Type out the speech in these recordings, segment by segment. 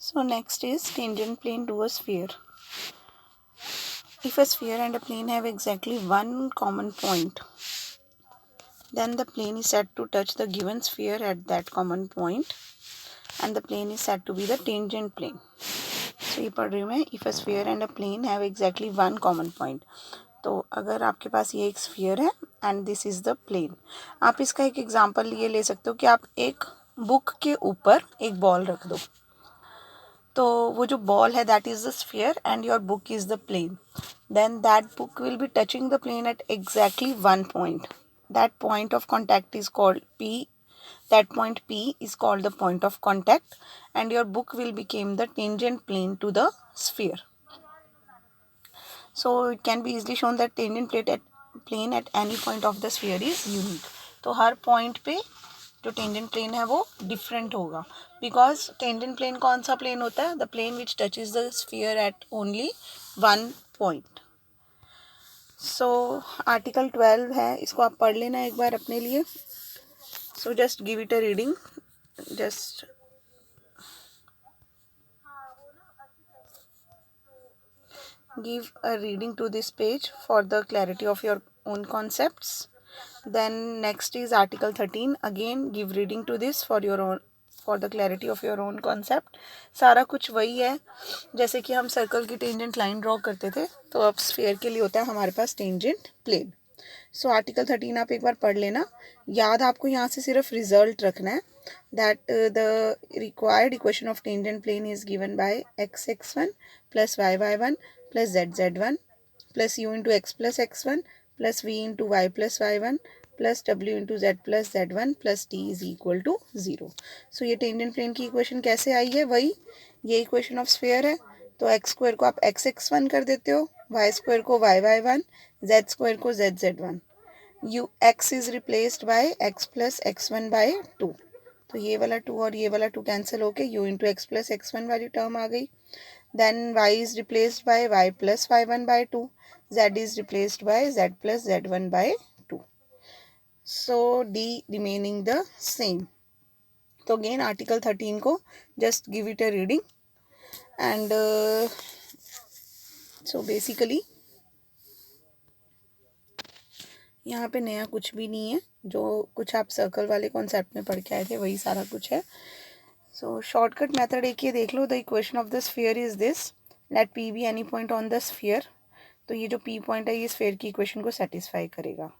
So next is tangent plane to a sphere. If a sphere and a plane have exactly one common point, then the plane is said to touch the given sphere at that common point and the plane is said to be the tangent plane. So ये पढ़ रही हूँ मैं, if a sphere and a plane have exactly one common point. तो अगर आपके पास ये एक स्फीयर है and this is the plane, आप इसका एक एग्जांपल ये ले सकते हो कि आप एक बुक के ऊपर एक बॉल रख दो, तो वो जो बॉल है that is the sphere and your book is the plane, then that book will be touching the plane at exactly one point. That point of contact is called P. That point P is called the point of contact and your book will become the tangent plane to the sphere. So it can be easily shown that tangent plane at any point of the sphere is unique. तो हर point पे जो tangent plane है वो different होगा, because tangent plane कौन सा plane होता है? The plane which touches the sphere at only one point. So article 12 है, इसको आप पढ़ लेना एक बार अपने लिए. So just give it a reading. Just give a reading to this page for the clarity of your own concepts. Then next is article 13. Again give reading to this for your own, for the clarity of your own concept. सारा कुछ वही है जैसे कि हम circle की tangent line draw करते थे, तो अब स्फीयर के लिए होता है हमारे पास टेंजेंट प्लेन. सो आर्टिकल 13 आप एक बार पढ़ लेना. याद आपको यहाँ से सिर्फ रिजल्ट रखना है, that the required equation of tangent plane is given by x(x1) plus y(y1) plus z(z1) plus u into x plus x1 plus v into y plus y1 plus w into z plus z1 plus t is equal to 0. So ये tangent plane की equation कैसे आई है? वही ये equation of sphere है, तो x square को आप x(x1) कर देते हो, वाई स्क्वायर को y(y1), z स्क्वायर को z(z1). U x is replaced by x plus x1 by 2, तो ये वाला 2 और ये वाला 2 कैंसिल होके u into x plus x1 वाली टर्म आ गई. Then y is replaced by y plus y1 by 2, z is replaced by z plus z1 by 2. So d remaining the same. तो अगेन आर्टिकल 13 को just give it a reading and so basically यहाँ पे नया कुछ भी नहीं है, जो कुछ आप सर्कल वाले कॉन्सेप्ट में पढ़ के आए थे वही सारा कुछ है. सो शॉर्टकट मेथड एक ये देख लो, the equation of the sphere is this, let P be any point on the sphere. तो ये जो पी पॉइंट है ये स्फीयर की इक्वेशन को सेटिस्फाई करेगा.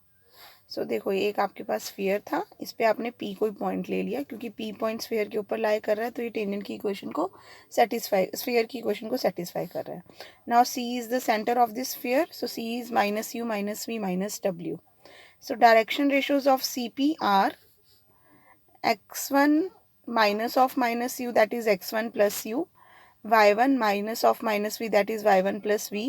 सो देखो एक आपके पास स्फीयर था, इस पे आपने पी कोई पॉइंट ले लिया, क्योंकि पी पॉइंट स्फीयर के ऊपर लाई कर रहा है तो ये टेंजेंट की इक्वेशन को सेटिस्फाई, स्फीयर की इक्वेशन को सेटिस्फाई कर रहा है. Now C is the centre of this sphere, so C is minus u minus v minus डब्ल्यू. So direction ratios of CP are x1 minus of minus u, that is x1 plus u, y1 minus of minus v, that is y1 plus v,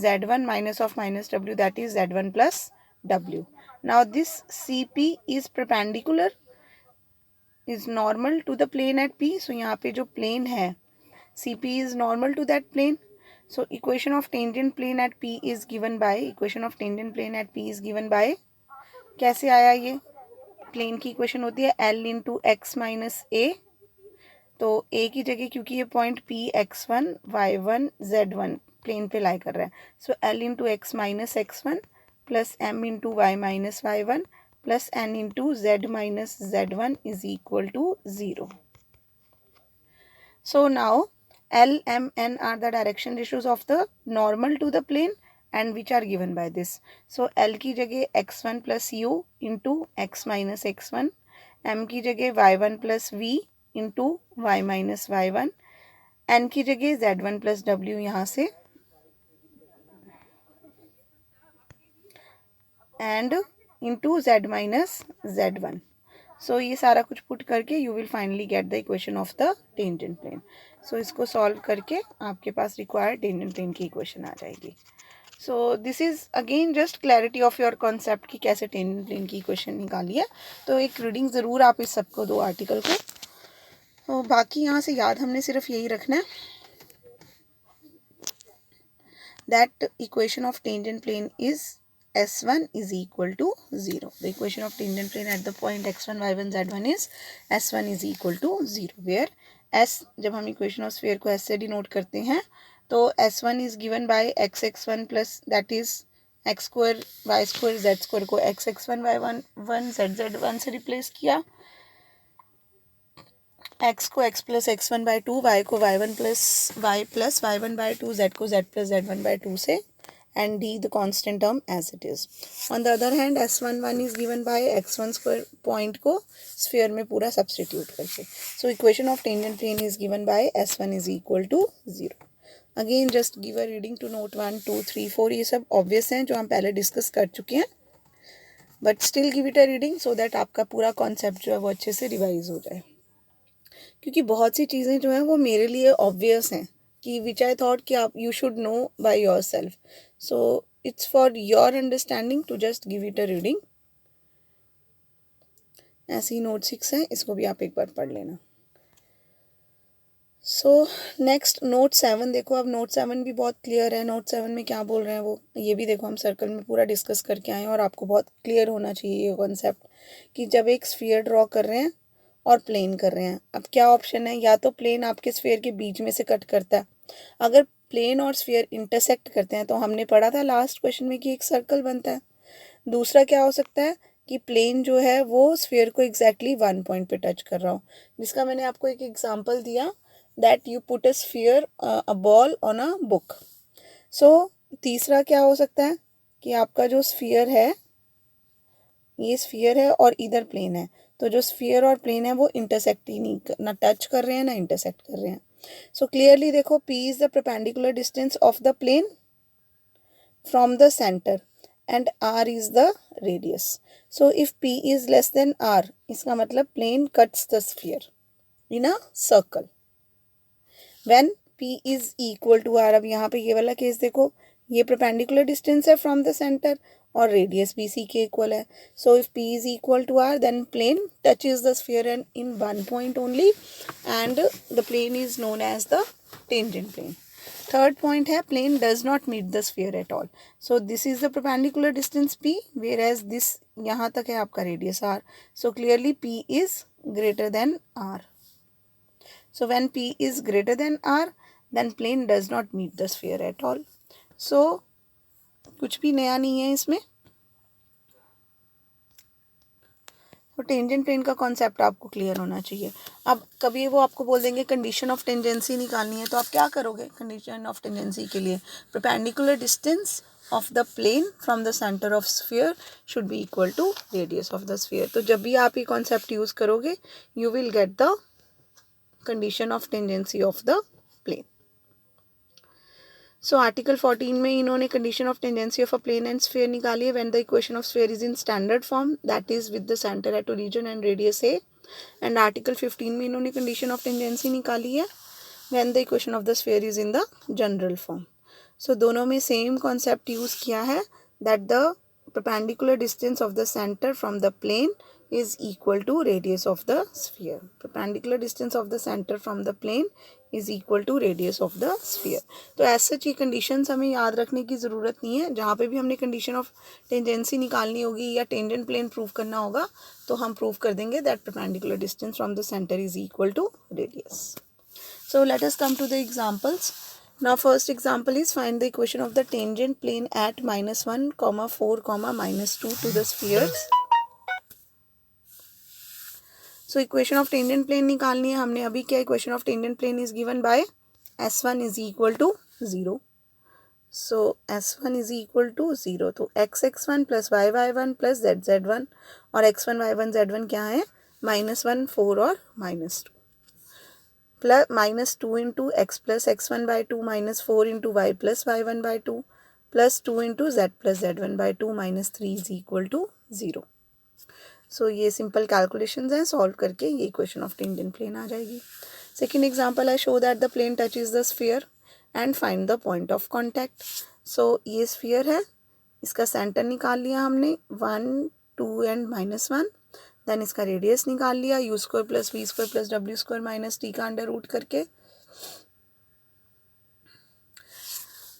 z1 minus of minus w, that is z1 plus w. Now this CP is perpendicular, is normal to the plane at P. So यहाँ पे जो plane है CP is normal to that plane. So equation of tangent plane at P is given by, equation of tangent plane at P is given by, कैसे आया ये? Plane की equation होती है L इंटू एक्स माइनस ए, तो ए की जगह क्योंकि ये point P x1 y1 z1 plane पे लाई कर रहा है, so L into x minus x1 plus m into y minus y1 plus n into z minus z1 is equal to 0. So now L, M, N are the direction ratios of the normal to the plane and which are given by this. So L की जगह x1 plus u into x minus x1, M की जगह y1 plus v into y minus y1, N की जगह z1 plus w यहाँ से and into z minus z1. सो ये सारा कुछ पुट करके you will finally get the equation of the tangent plane. So इसको सॉल्व करके आपके पास रिक्वायर्ड टेंजेंट प्लेन की इक्वेशन आ जाएगी. So this is again just clarity of your concept कि कैसे टेंजेंट प्लेन की इक्वेशन निकाली है. तो एक रीडिंग ज़रूर आप इस सबको दो आर्टिकल को. तो बाकी यहाँ से याद हमने सिर्फ यही रखना है, that equation of tangent plane is S1 is equal to 0. The equation of tangent plane at the point x1, y1, z1 is S1 is equal to 0, where S, जब हम इक्वेशन ऑफ स्फीयर को S से denote करते हैं तो S1 is given by x x one plus that is x square y square z square को x x one y one one z z one से replace किया, x को x plus x one by two, y को y one plus y one by two, z को z plus z one by to से, and D the constant term as it is. On the other hand S11 is given by x1 square point को sphere में पूरा substitute करके. So equation of tangent plane is given by S1 is equal to 0. Again just give a reading to note 1, 2, 3, 4. ये सब obvious हैं जो हम पहले discuss कर चुके हैं, but still give it a reading so that आपका पूरा concept जो है वो अच्छे से revise हो जाए, क्योंकि बहुत सी चीज़ें जो हैं वो मेरे लिए obvious हैं कि विच आई थॉट कि आप you should know by yourself, so it's for your understanding to just give it a reading. ऐसी नोट 6 है, इसको भी आप एक बार पढ़ लेना. सो नेक्स्ट नोट 7 देखो. अब नोट 7 भी बहुत क्लियर है. नोट 7 में क्या बोल रहे हैं वो ये भी देखो, हम सर्कल में पूरा डिस्कस करके आए हैं और आपको बहुत क्लियर होना चाहिए ये कॉन्सेप्ट कि जब एक स्फीयर ड्रॉ कर रहे हैं और प्लेन कर रहे हैं, अब क्या ऑप्शन है, या तो प्लेन आपके स्फीयर के बीच में से कट करता है. अगर प्लेन और स्फीयर इंटरसेक्ट करते हैं तो हमने पढ़ा था लास्ट क्वेश्चन में कि एक सर्कल बनता है. दूसरा क्या हो सकता है कि प्लेन जो है वो स्फीयर को एग्जैक्टली वन पॉइंट पे टच कर रहा हो, जिसका मैंने आपको एक एग्जांपल दिया that you put a sphere a ball on a book. So तीसरा क्या हो सकता है कि आपका जो स्फीयर है, ये स्फीयर है और इधर प्लेन है, तो जो स्फीयर और प्लेन है वो इंटरसेक्ट ही नहीं, ना टच कर रहे हैं ना इंटरसेक्ट कर रहे हैं. सो क्लियरली देखो, P is the perpendicular distance of the plane from the center and R is the radius. So if P is less than R, इसका मतलब plane cuts the sphere in a circle. When P is equal to R, अब यहाँ पे ये वाला case देखो, ये perpendicular distance है from the center और रेडियस भी सी के इक्वल है. So if p is equal to r then plane touches the sphere and in one point only and the plane is known as the tangent plane. Third point है plane does not meet the sphere at all. So this is the perpendicular distance p whereas this यहाँ तक है आपका radius r. So clearly p is greater than are. So when P is greater than R, then plane does not meet the sphere at all. So कुछ भी नया नहीं है इसमें. तो टेंजेंट प्लेन का कॉन्सेप्ट आपको क्लियर होना चाहिए. अब कभी वो आपको बोल देंगे कंडीशन ऑफ टेंजेंसी निकालनी है, तो आप क्या करोगे कंडीशन ऑफ टेंजेंसी के लिए? Perpendicular distance of the plane from the centre of sphere should be equal to radius of the sphere. तो जब भी आप ये कॉन्सेप्ट यूज़ करोगे you will get the condition of tangency of the plane. So article 14 में इन्होंने condition of tangency of a plane and sphere निकाली है when the equation of sphere is in standard form that is with the centre at origin and radius a. And article 15 में इन्होंने condition of tangency निकाली है when the equation of the sphere is in the general form. So दोनों में same concept use किया है that the perpendicular distance of the center from the plane is equal to radius of the sphere. Perpendicular distance of the center from the plane is equal to radius of the sphere. तो ऐसे ही conditions हमें याद रखने की ज़रूरत नहीं है. जहाँ पे भी हमने कंडीशन ऑफ टेंजेंसी निकालनी होगी या टेंजेंट प्लेन प्रूव करना होगा तो हम प्रूव कर देंगे that perpendicular distance from the center is equal to radius. So let us come to the examples. Now first example is find the equation of the tangent plane at -1, 4, -2 to the spheres. So equation of tangent plane निकालनी है हमने अभी क्या. equation of tangent plane is given by S1 is equal to 0. So S1 is equal to 0. तो x(x1) plus y(y1) plus z(z1) और x1 y1 z1 क्या है? -1, 4 और -2 plus -2 into x plus x1 by 2 -4 into y plus y1 by 2 plus 2 into z plus z1 by 2 -3 is equal to 0. So ये simple calculations हैं, solve करके ये equation of tangent plane आ जाएगी. Second example है show that the plane touches the sphere and find the point of contact. So ये sphere है, इसका सेंटर निकाल लिया हमने 1, 2 एंड -1. देन इसका रेडियस निकाल लिया u square plus v square plus डब्ल्यू स्क्वायर माइनस टी का अंडर रूट करके.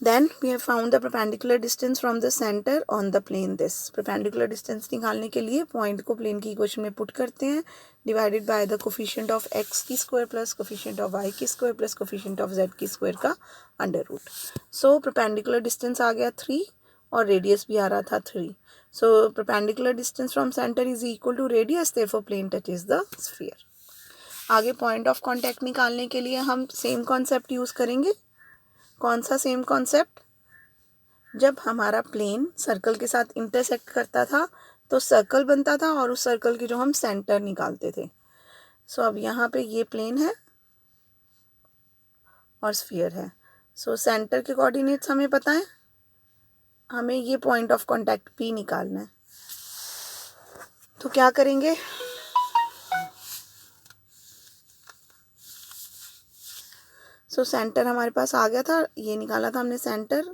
Then we have found the perpendicular distance from the center on the plane this. Perpendicular distance निकालने के लिए पॉइंट को प्लेन की इक्वेशन में पुट करते हैं, divided by the coefficient of x की square plus coefficient of y की square plus coefficient of z की स्क्वायर का under root. So perpendicular distance आ गया 3 और रेडियस भी आ रहा था 3. So perpendicular distance from centre is equal to radius, therefore plane touches the sphere. आगे पॉइंट ऑफ कॉन्टैक्ट निकालने के लिए हम सेम कॉन्सेप्ट यूज़ करेंगे. कौन सा सेम कॉन्सेप्ट? जब हमारा प्लेन सर्कल के साथ इंटरसेक्ट करता था तो सर्कल बनता था और उस सर्कल की जो हम सेंटर निकालते थे. सो अब यहाँ पे ये प्लेन है और स्फीयर है. सो सेंटर के कोऑर्डिनेट्स हमें पता है, हमें ये पॉइंट ऑफ कांटेक्ट P निकालना है. तो क्या करेंगे? सो सेंटर हमारे पास आ गया था, ये निकाला था हमने सेंटर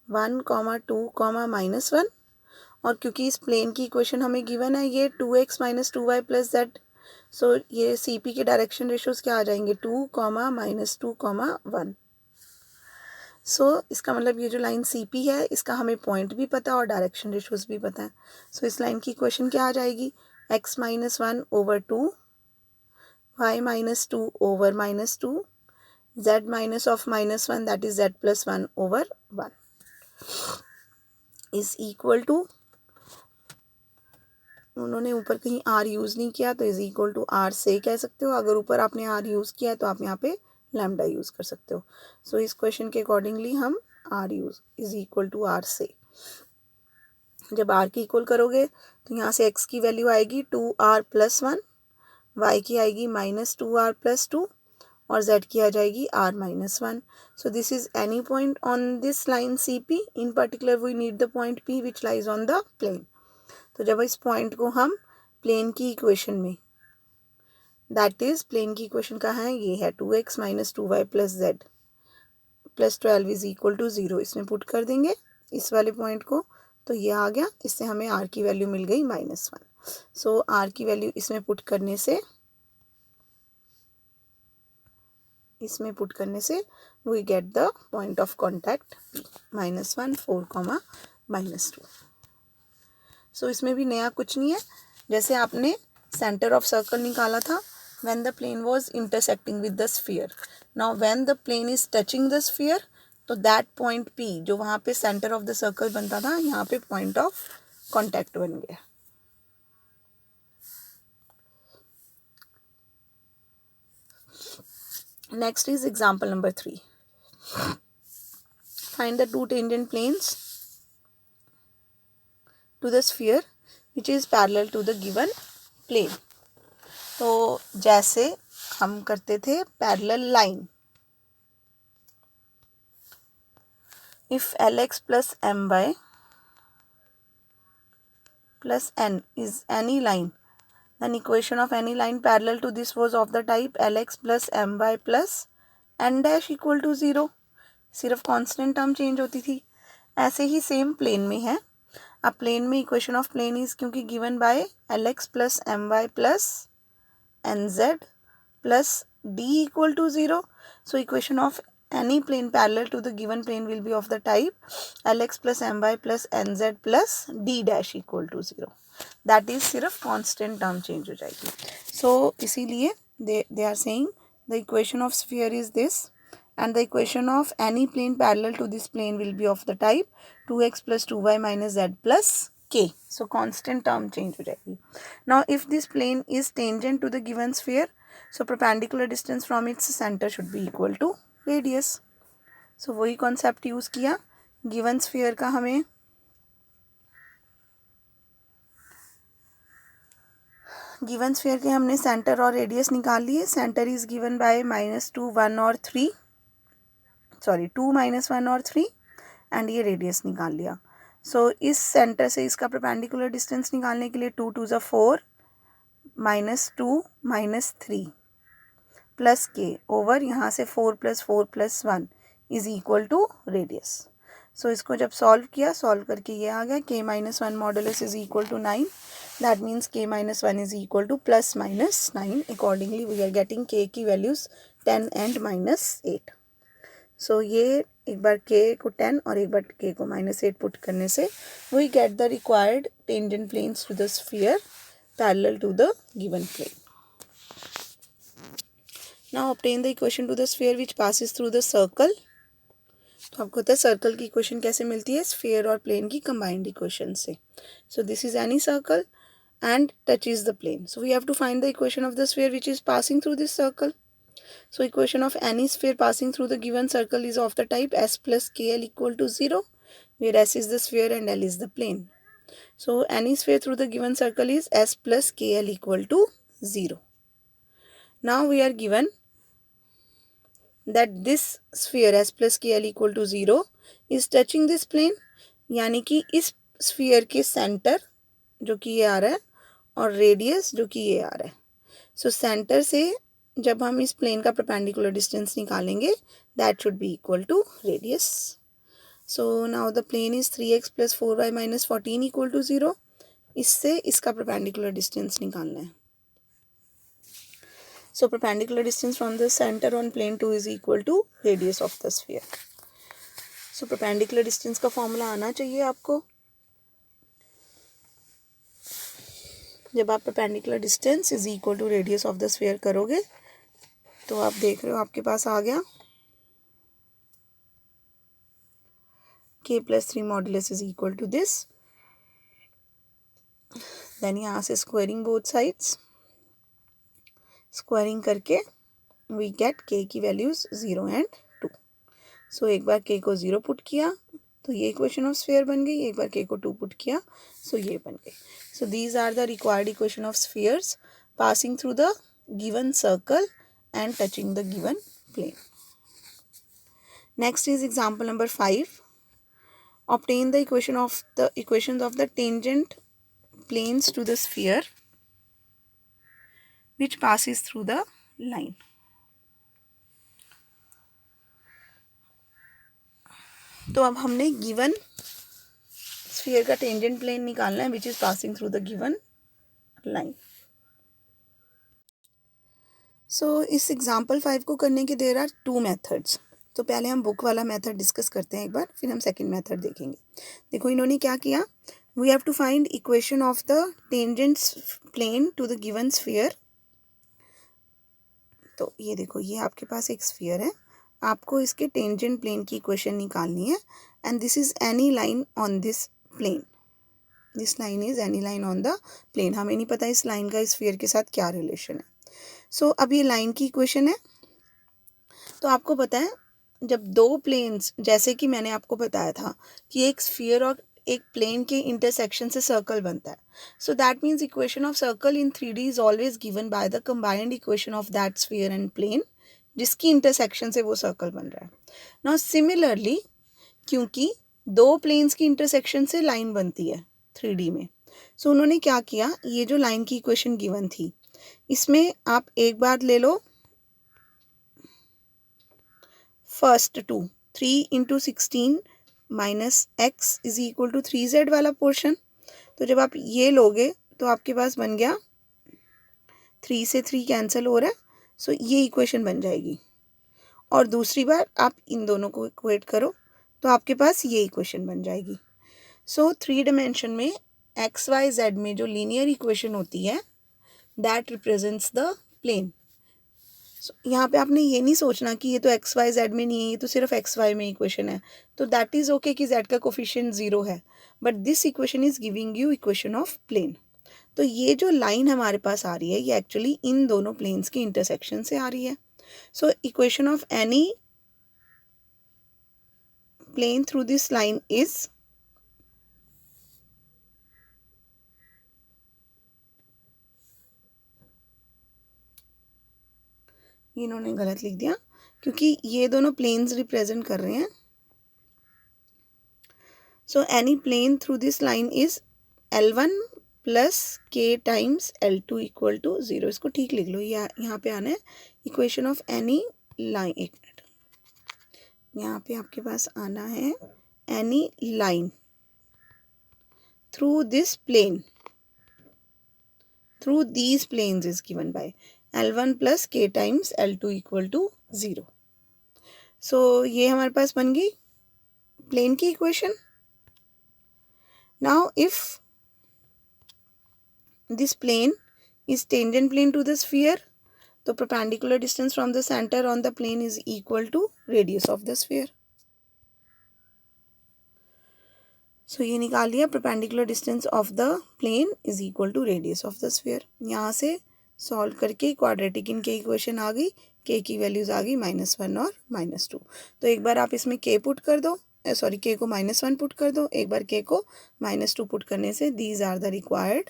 1, 2, -1. और क्योंकि इस प्लेन की इक्वेशन हमें गिवन है ये 2x - 2y + z. सो ये CP के डायरेक्शन रेशियोज क्या आ जाएंगे? 2, -2, 1. सो इसका मतलब ये जो लाइन CP है इसका हमें पॉइंट भी पता है और डायरेक्शन रेशियोज भी पता है. सो इस लाइन की इक्वेशन क्या आ जाएगी? x - 1 / 2, y - 2 / -2, z - of -1 that is z + 1 / 1 is equal to, उन्होंने ऊपर कहीं r यूज़ नहीं किया तो इज इक्वल टू r से कह सकते हो. अगर ऊपर आपने r यूज़ किया तो आप यहाँ पे लैम्डा यूज़ कर सकते हो. सो इस क्वेश्चन के अकॉर्डिंगली हम r use is equal to r से. जब r की इक्वल करोगे तो यहाँ से x की वैल्यू आएगी 2r + 1, y की आएगी -2r + 2 और z की आ जाएगी r - 1. So this is any point on this line CP. In particular we need the point P which lies on the plane. तो जब इस पॉइंट को हम प्लेन की इक्वेशन में, दैट इज प्लेन की इक्वेशन कहाँ है? ये है 2x - 2y + z + 12 is equal to 0. इसमें पुट कर देंगे इस वाले पॉइंट को तो ये आ गया. इससे हमें r की वैल्यू मिल गई -1. सो r की वैल्यू इसमें पुट करने से we get the point of contact P -1, 4, -2. So इसमें भी नया कुछ नहीं है. जैसे आपने सेंटर ऑफ सर्कल निकाला था when the plane was intersecting with the sphere. Now when the plane is touching the sphere तो दैट पॉइंट P जो वहाँ पे सेंटर ऑफ द सर्कल बनता था यहाँ पे पॉइंट ऑफ कॉन्टैक्ट बन गया. Next is example number 3. Find the 2 tangent planes to the sphere which is parallel to the given plane. तो जैसे हम करते थे parallel line. If Lx + My + n is any line, then equation of any line parallel to this was of the type Lx + My + n dash equal to 0. सिर्फ constant term change होती थी. ऐसे ही same plane में है. अब plane में equation of plane is क्योंकि given by Lx + My + nz + d equal to 0. So equation of any plane parallel to the given plane will be of the type Lx + My + nz + d dash equal to 0. That is सिर्फ constant term change हो जाएगी. So इसीलिए they are saying the equation of sphere is this and the equation of any plane parallel to this plane will be of the type 2x + 2y - z + k. So constant term change हो जाएगी. Now if this plane is tangent to the given sphere, so perpendicular distance from its center should be equal to radius. So वही concept use किया. given sphere का हमें given sphere के हमने centre और radius निकाल लिए. सेंटर इज गिवन बाय -2, 1 और 3, सॉरी 2, -1 और 3 एंड ये रेडियस निकाल लिया. सो इस सेंटर से इसका परपेंडिकुलर डिस्टेंस निकालने के लिए 2, 2 = 4 -2 -3 प्लस के ओवर यहाँ से 4 + 4 + 1 इज इक्वल टू रेडियस. सो इसको जब सॉल्व किया, सॉल्व करके ये आ गया k - 1 modulus is equal to 9. That means k - 1 is equal to +- 9. Accordingly we are getting k की वैल्यूज 10 and -8. सो ये एक बार k को 10 और एक बार k को -8 पुट करने से we get the required tangent planes to the sphere parallel to the given plane. Now obtain the equation to the sphere which passes through the circle. तो आपको पता है सर्कल की इक्वेशन कैसे मिलती है, स्फीयर और प्लेन की कंबाइंड इक्वेशन से. सो this is any circle and touches the plane. So we have to find the equation of the sphere which is passing through this circle. So equation of any sphere passing through the given circle is of the type s plus kl equal to 0, where s is the sphere and l is the plane. So any sphere through the given circle is s plus kl equal to 0. Now we are given that this sphere s plus kl equal to 0 is touching this plane, यानी कि इस sphere के center जो कि ये आ रहा है और रेडियस जो कि ये आ रहा है. सो सेंटर से जब हम इस प्लेन का परपेंडिकुलर डिस्टेंस निकालेंगे that should be equal to radius. So now the plane is 3x plus 4y minus 14 equal to 0. इससे इसका परपेंडिकुलर डिस्टेंस निकालना है. So perpendicular distance from the centre on plane 2 is equal to radius of the sphere. So perpendicular distance का formula आना चाहिए आपको. जब आप perpendicular distance is equal to radius of the sphere करोगे तो आप देख रहे हो आपके पास आ गया k plus 3 modulus is equal to this. Then यहाँ से स्क्वायरिंग बोथ साइड्स, स्क्वायरिंग करके वी गेट k की वैल्यूज 0 एंड 2. सो एक बार k को 0 पुट किया तो ये इक्वेशन ऑफ स्फीयर बन गई. एक बार k को 2 पुट किया सो ये बन गई. So these are the required equation of spheres passing through the given circle and touching the given plane. Next is example number 5. Obtain the equations of the tangent planes to the sphere which passes through the line. तो अब हमने given sphere का tangent plane निकालना है which is passing through the given line. So इस example 5 को करने के देयर आर 2 मेथड्स. तो पहले हम बुक वाला मेथड डिस्कस करते हैं एक बार, फिर हम सेकंड मेथड देखेंगे. देखो इन्होंने क्या किया, we have to find equation of the tangent plane to the given sphere. तो ये देखो ये आपके पास एक स्फीयर है, आपको इसके टेंजेंट प्लेन की इक्वेशन निकालनी है and this is any line on this plane. This line is any line on the plane. हमें नहीं पता इस लाइन का इस स्फीयर के साथ क्या रिलेशन है. सो अब ये लाइन की इक्वेशन है. तो आपको पता है जब दो प्लेन्स, जैसे कि मैंने आपको बताया था कि एक स्फीयर और एक प्लेन के इंटरसेक्शन से सर्कल बनता है. So that means equation of circle in 3D is always given by the combined equation of that sphere and plane जिसकी इंटरसेक्शन से वो सर्कल बन रहा है. नाउ सिमिलरली क्योंकि दो प्लेन्स की इंटरसेक्शन से लाइन बनती है 3D में, सो उन्होंने क्या किया, ये जो लाइन की इक्वेशन गिवन थी इसमें आप एक बार ले लो first 2 3 into 16 minus x is equal to 3z वाला पोर्शन. तो जब आप ये लोगे तो आपके पास बन गया 3 से 3 कैंसिल हो रहा है, सो ये इक्वेशन बन जाएगी. और दूसरी बार आप इन दोनों को इक्वेट करो तो आपके पास ये इक्वेशन बन जाएगी. सो 3 डायमेंशन में एक्स वाई जेड में जो लीनियर इक्वेशन होती है दैट रिप्रेजेंट्स द प्लेन. यहाँ पे आपने ये नहीं सोचना कि ये तो एक्स वाई जेड में नहीं है, ये तो सिर्फ एक्स वाई में इक्वेशन है, तो दैट इज़ ओके कि जेड का कोफिशिएंट 0 है, but this equation is giving you equation of plane. तो ये जो लाइन हमारे पास आ रही है ये एक्चुअली इन दोनों प्लेन्स की इंटरसेक्शन से आ रही है. So equation of any plane through this line is इन्होंने गलत लिख दिया क्योंकि ये दोनों प्लेन्स रिप्रेजेंट कर रहे हैं. So any plane through this line is L1 plus k times L2 equal to 0. इसको ठीक लिख लो, यहाँ पे आना है इक्वेशन ऑफ एनी लाइन. एक मिनट, यहाँ पे आपके पास आना है any line through this plane, through these planes is given by L1 plus k times L2 equal to 0. So ये हमारे पास बन गई प्लेन की equation. Now if this plane is tangent plane to the sphere, तो perpendicular distance from the center on the plane is equal to radius of the sphere. So ये निकाल लिया, perpendicular distance of the plane is equal to radius of the sphere. यहाँ से solve करके quadratic इनके equation आ गई, k की values आ गई -1 और -2. तो एक बार आप इसमें k पुट कर दो, सॉरी k को -1 पुट कर दो, एक बार k को -2 पुट करने से these are the required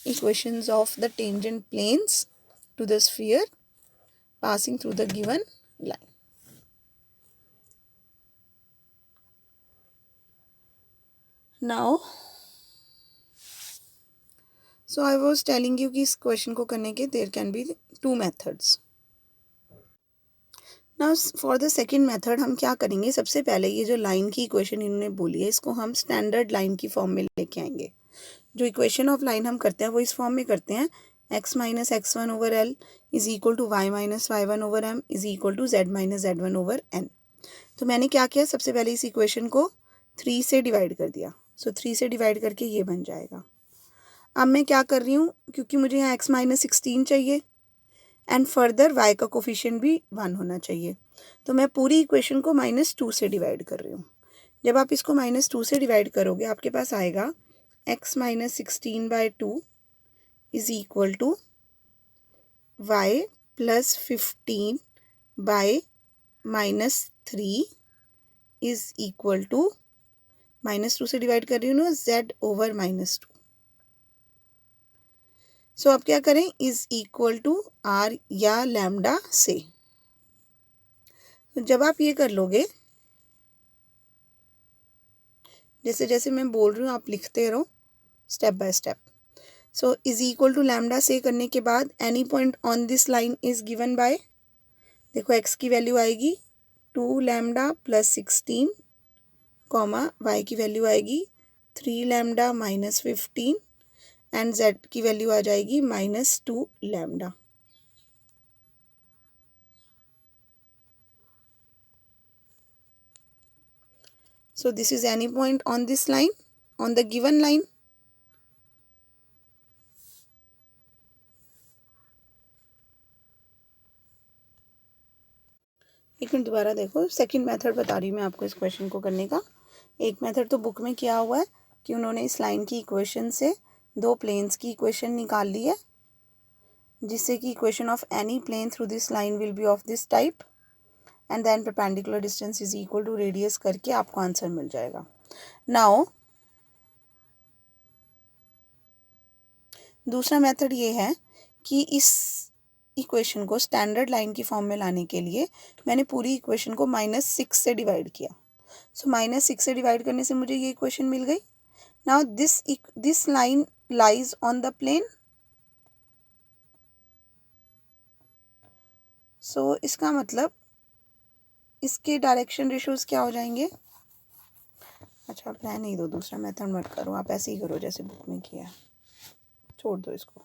equations of the tangent planes to the sphere passing through the given line. Now, so I was telling you कि इस क्वेश्चन को करने के there can be two methods. Now for the second method हम क्या करेंगे, सबसे पहले ये जो लाइन की इक्वेशन इन्होंने बोली है इसको हम स्टैंडर्ड लाइन की फॉर्म में लेके आएंगे. जो इक्वेशन ऑफ लाइन हम करते हैं वो इस फॉर्म में करते हैं, x minus x1 over l is equal to y minus y1 over m is equal to z minus z1 over n. तो मैंने क्या किया, सबसे पहले इस इक्वेशन को 3 से डिवाइड कर दिया. सो 3 से डिवाइड करके ये बन जाएगा. अब मैं क्या कर रही हूँ, क्योंकि मुझे यहाँ x माइनस 16 चाहिए एंड फर्दर y का कोफिशिएंट भी 1 होना चाहिए, तो मैं पूरी इक्वेशन को -2 से डिवाइड कर रही हूँ. जब आप इसको -2 से डिवाइड करोगे आपके पास आएगा x minus 16/2 is equal to y plus 15/-3 is equal to -2 से डिवाइड कर रही हूँ ना, z ओवर -2. सो अब क्या करें, इज इक्वल टू r या लैम्डा से. तो जब आप ये कर लोगे, जैसे जैसे मैं बोल रही हूँ आप लिखते रहो step by step. So is equal to lambda से करने के बाद any point on this line is given by, देखो x की वैल्यू आएगी 2 लैम्डा प्लस 16 कॉमा y की वैल्यू आएगी 3 लैम्डा माइनस 15 एंड z की वैल्यू आ जाएगी -2 lambda. So this is any point on this line, on the given line. एक minute दोबारा देखो, सेकंड मेथड बता रही हूँ मैं आपको इस क्वेश्चन को करने का. एक मेथड तो बुक में किया हुआ है कि उन्होंने इस लाइन की इक्वेशन से दो प्लेन्स की इक्वेशन निकाल ली है, जिससे कि equation of any plane through this line will be of this type and then perpendicular distance is equal to radius करके आपको आंसर मिल जाएगा. नाउ दूसरा मेथड ये है कि इस इक्वेशन को स्टैंडर्ड लाइन की फॉर्म में लाने के लिए मैंने पूरी इक्वेशन को -6 से डिवाइड किया. सो -6 से डिवाइड करने से मुझे ये इक्वेशन मिल गई. Now this line lies on the plane. So इसका मतलब इसके डायरेक्शन रेशियोज क्या हो जाएंगे. अच्छा आप रहने ही दो, दूसरा मेथड मत करो, आप ऐसे ही करो जैसे बुक में किया, छोड़ दो इसको.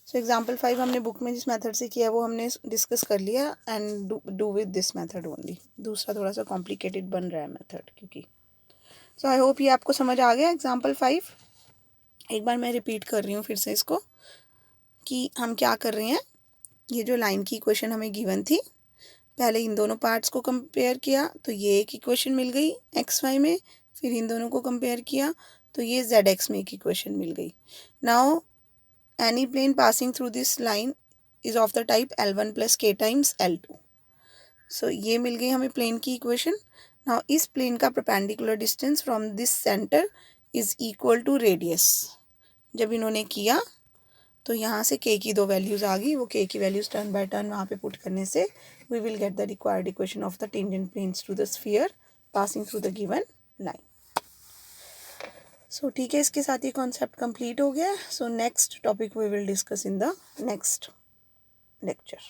सो एग्जाम्पल 5 हमने बुक में जिस मेथड से किया वो हमने डिस्कस कर लिया and do with this method only. दूसरा थोड़ा सा कॉम्प्लिकेटेड बन रहा है मेथड क्योंकि. सो आई होप ये आपको समझ आ गया. एग्जाम्पल 5 एक बार मैं रिपीट कर रही हूँ फिर से इसको कि हम क्या कर रहे हैं. ये जो लाइन की इक्वेशन हमें गिवन थी, पहले इन दोनों पार्ट्स को कंपेयर किया तो ये एक इक्वेशन मिल गई xy में, फिर इन दोनों को कंपेयर किया तो ये zx में एक इक्वेशन मिल गई. Now any plane passing through this line is of the type L1 plus k times L2. So ये मिल गई हमें प्लेन की इक्वेशन. नाउ इस प्लेन का perpendicular distance from this centre is equal to radius. जब इन्होंने किया तो यहाँ से k की दो वैल्यूज़ आ गई, वो k की वैल्यूज़ टर्न बाय टर्न वहाँ पे पुट करने से we will get the required equation of the tangent planes to the sphere passing through the given line. So ठीक है, इसके साथ ये कॉन्सेप्ट कंप्लीट हो गया. So next topic we will discuss in the next lecture.